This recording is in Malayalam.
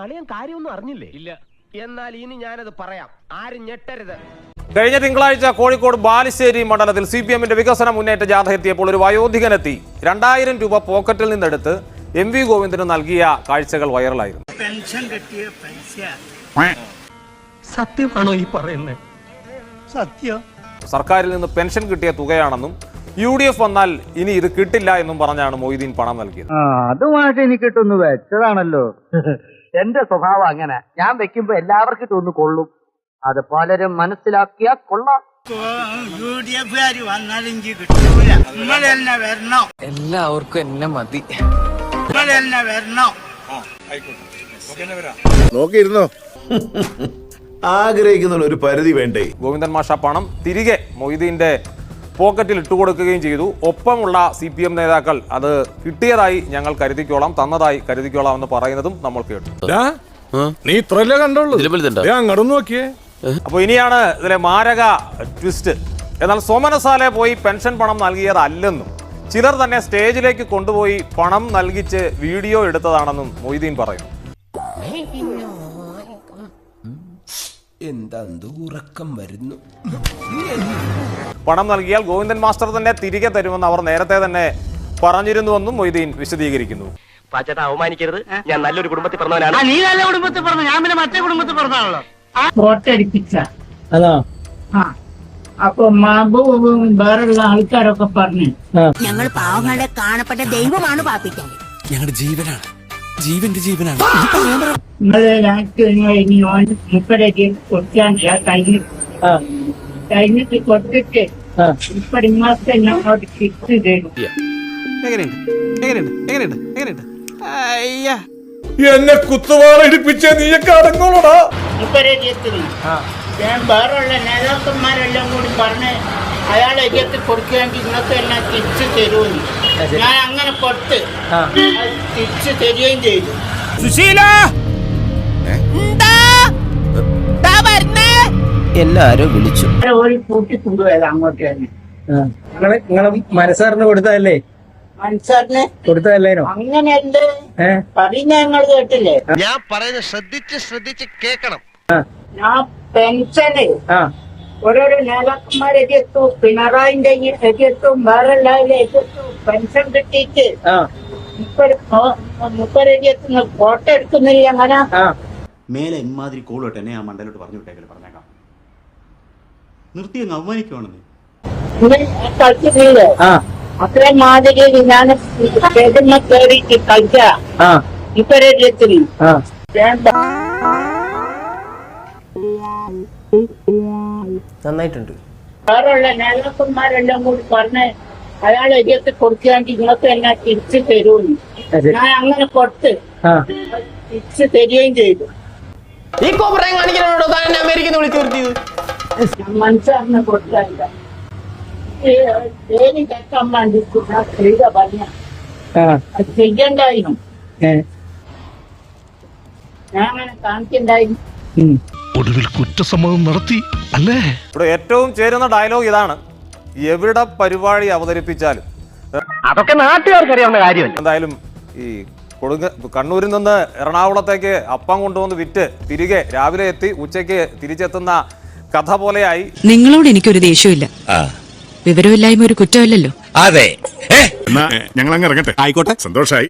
അളിയൻ കാര്യമൊന്നും അറിഞ്ഞില്ലേ? ഇല്ല. എന്നാൽ ഇനി ഞാനത് പറയാം, ആരും ഞെട്ടരുത്. കഴിഞ്ഞ തിങ്കളാഴ്ച കോഴിക്കോട് ബാലുശ്ശേരി മണ്ഡലത്തിൽ CPM-ന്റെ വികസന മുന്നേറ്റ ജാഥ എത്തിയപ്പോൾ ഒരു വയോധികനെത്തി 2000 രൂപ പോക്കറ്റിൽ നിന്നെടുത്ത് MV ഗോവിന്ദന് നൽകിയ കാഴ്ചകൾ വൈറലായിരുന്നു. പെൻഷൻ കിട്ടിയ പൈസ സത്യമാണോ ഈ പറയുന്നത്? സത്യം. സർക്കാരിൽ നിന്ന് പെൻഷൻ കിട്ടിയ തുകയാണെന്നും UDF വന്നാൽ ഇനി ഇത് കിട്ടില്ല എന്നും പറഞ്ഞാണ് മൊയ്തീൻ പണം നൽകിയത്. അതുമായിട്ട് എനിക്ക് ഇട്ടൊന്ന് വെച്ചതാണല്ലോ. എന്റെ സ്വഭാവം അങ്ങനെ, ഞാൻ വെക്കുമ്പോ എല്ലാവർക്കും ഇട്ടൊന്ന് കൊള്ളും. അത് പലരും മനസ്സിലാക്കിയാ കൊള്ളാം. UDF വന്നാലെങ്കിൽ കിട്ടൂല. നിങ്ങൾ തന്നെ വരണോ? എല്ലാവർക്കും എന്നെ മതി. നിങ്ങൾ തന്നെ വരണോ? നോക്കിയിരുന്നോ? ആഗ്രഹിക്കുന്ന ഒരു പരിധി വേണ്ടേ? ഗോവിന്ദൻ മാഷ പണം തിരികെ മൊയ്തീന്റെ പോക്കറ്റിൽ ഇട്ടുകൊടുക്കുകയും ചെയ്തു. ഒപ്പമുള്ള CPM നേതാക്കൾ അത് കിട്ടിയതായി ഞങ്ങൾ കരുതിക്കോളാം, തന്നതായി കരുതിക്കോളാം എന്ന് പറയുന്നതും നമ്മൾ കേട്ടു. നീ ഇത്രല്ലേ കണ്ടുള്ളൂ, അങ്ങോട്ട് നോക്കിയേ. അപ്പോൾ ഇനിയാണ് ഇതിലെ മാരക ട്വിസ്റ്റ്. എന്നാൽ സോമനസാലെ പോയി പെൻഷൻ പണം നൽകിയതല്ലെന്നും ചിലർ തന്നെ സ്റ്റേജിലേക്ക് കൊണ്ടുപോയി പണം നൽകിച്ച് വീഡിയോ എടുത്തതാണെന്നും മൊയ്തീൻ പറയുന്നു. എന്താ ഉറക്കം വരുന്നു? പണം നൽകിയാൽ ഗോവിന്ദൻ മാസ്റ്റർ തന്നെ തിരികെ തരുമെന്ന് അവർ നേരത്തെ തന്നെ പറഞ്ഞിരുന്നുവെന്നും മൊയ്തീൻ വിശദീകരിക്കുന്നു. പാച്ചേട്ടാ, അവമാനിക്കരുത്. ഞാൻ നല്ലൊരു കുടുംബത്തിൽ പറഞ്ഞവനാണ്. നീ നല്ല കുടുംബത്തിൽ പറഞ്ഞു, ഞാൻ പിന്നെ മറ്റേ കുടുംബത്തിൽ പറഞ്ഞാണല്ലോ. ഫോട്ടടിപ്പിച്ച അതാ. അപ്പൊ മാബൂബും വേറെയുള്ള ആൾക്കാരൊക്കെ പറഞ്ഞു ഞങ്ങൾ പാവങ്ങളുടെ കാണപ്പെട്ട ദൈവമാണ് പാപ്പിക്കാൻ. ഞങ്ങളുടെ ജീവനാണ്, ജീവന്റെ ജീവനാണ്. ഇനി മുപ്പരേക്ക് കൊടുക്കാനില്ല. കഴിഞ്ഞിട്ട് കൊടുത്തിട്ട് ഇപ്പൊ ഇങ്ങോട്ട് ഞങ്ങളോട് തിരിച്ചു തരും. എന്നെ കുത്തുവാള ഇടിപ്പിച്ച നീയൊക്കെ അടങ്ങോളടാ. മുപ്പരേക്ക് ഞാൻ വേറെയുള്ള നേതാക്കന്മാരെല്ലാം കൂടി പറഞ്ഞ് അയാളെ എതിർത്ത് കൊടുക്കുകയെങ്കിൽ ഇങ്ങനത്തെ എല്ലാം തിരിച്ചു തരുമെന്ന്. ഞാൻ അങ്ങനെ കൊടുത്ത് തിരിച്ചു തരികയും ചെയ്തു. എല്ലാരും വിളിച്ചു. ഒരു കൂട്ടി കൊണ്ടുപോയത് അങ്ങോട്ട് തന്നെ. നിങ്ങളെ മനസ്സാറിന് കൊടുത്തതല്ലേ? മനസ്സാറിന് കൊടുത്തതല്ലേനോ? അങ്ങനെയല്ലേ പറയുന്ന ഞങ്ങൾ കേട്ടില്ലേ? ഞാൻ പറയുന്നത് ശ്രദ്ധിച്ച് കേൾക്കണം. ഞാൻ പെൻഷന് ഓരോരോ നേതാക്കന്മാരെ എതിർത്തു, പിണറായിന്റെ എതിർത്തും വേറെ എല്ലാവരും എതിർത്തു. പെൻഷൻ കിട്ടിയിട്ട് മുപ്പരെതിർത്തുന്ന ഫോട്ടോ എടുക്കുന്നില്ല. അങ്ങനെ മേലെ ഇമാതിരി കോളോട്ട് എന്നെ ആ മണ്ടലോട്ട് പറഞ്ഞു വിട്ടേക്കല്, പറഞ്ഞേക്കാം. നിർത്തി അങ്ങ് അവമാനിക്കുവാണെന്ന് കളിക്കുന്നില്ലേ? അത്രേ മാതിരി ഞാൻ കയറിയിട്ട് കളിച്ച ഇപ്പരെതിർത്തിന് നന്നായിട്ടുണ്ട്. വേറെയുള്ള നേതാക്കന്മാരെല്ലാം കൂടി പറഞ്ഞ് അയാളെ എതിർത്ത് കൊടുക്കുകയാണെങ്കിൽ ഇങ്ങനത്തെ എല്ലാം തിരിച്ചു തരുമെന്ന്. ഞാൻ അങ്ങനെ കൊടുത്ത് തിരിച്ചു തരികയും ചെയ്തു. ഈ കോപ്രായം കാണിക്കാനാണോ താൻ എന്നെ അമേരിക്കന്ന് വിളിച്ചു വരുത്തിയത്? ഞാൻ മനസ്സാറിന് കൊടുക്കാനില്ല. കേൾക്കാൻ വേണ്ടി ഞാൻ ചെയ്ത പറഞ്ഞ അത് ചെയ്യണ്ടായിരുന്നു. ഞാൻ അങ്ങനെ കാണിക്കണ്ടായിരുന്നു. ഒടുവിൽ കുറ്റസമ്മതം നടത്തി അല്ലേ? ഇവിടെ ഏറ്റവും ചേരുന്ന ഡയലോഗ് ഇതാണ്: എവിടെ പരിപാടി അവതരിപ്പിച്ചാലും. അതൊക്കെ നാട്ടുകാർക്ക് അറിയാവുന്ന കാര്യമല്ല. എന്തായാലും ഈ കണ്ണൂരിൽ നിന്ന് എറണാകുളത്തേക്ക് അപ്പം കൊണ്ടുവന്ന് വിറ്റ് തിരികെ രാവിലെ എത്തി ഉച്ചയ്ക്ക് തിരിച്ചെത്തുന്ന കഥ പോലെയായി. നിങ്ങളോട് എനിക്കൊരു ദേഷ്യമില്ല. വിവരമില്ലായ്മ ഒരു കുറ്റമല്ലല്ലോ. അതെ, ഞങ്ങൾ അങ്ങ് ഇറങ്ങട്ടെ. ആയിക്കോട്ടെ, സന്തോഷായി.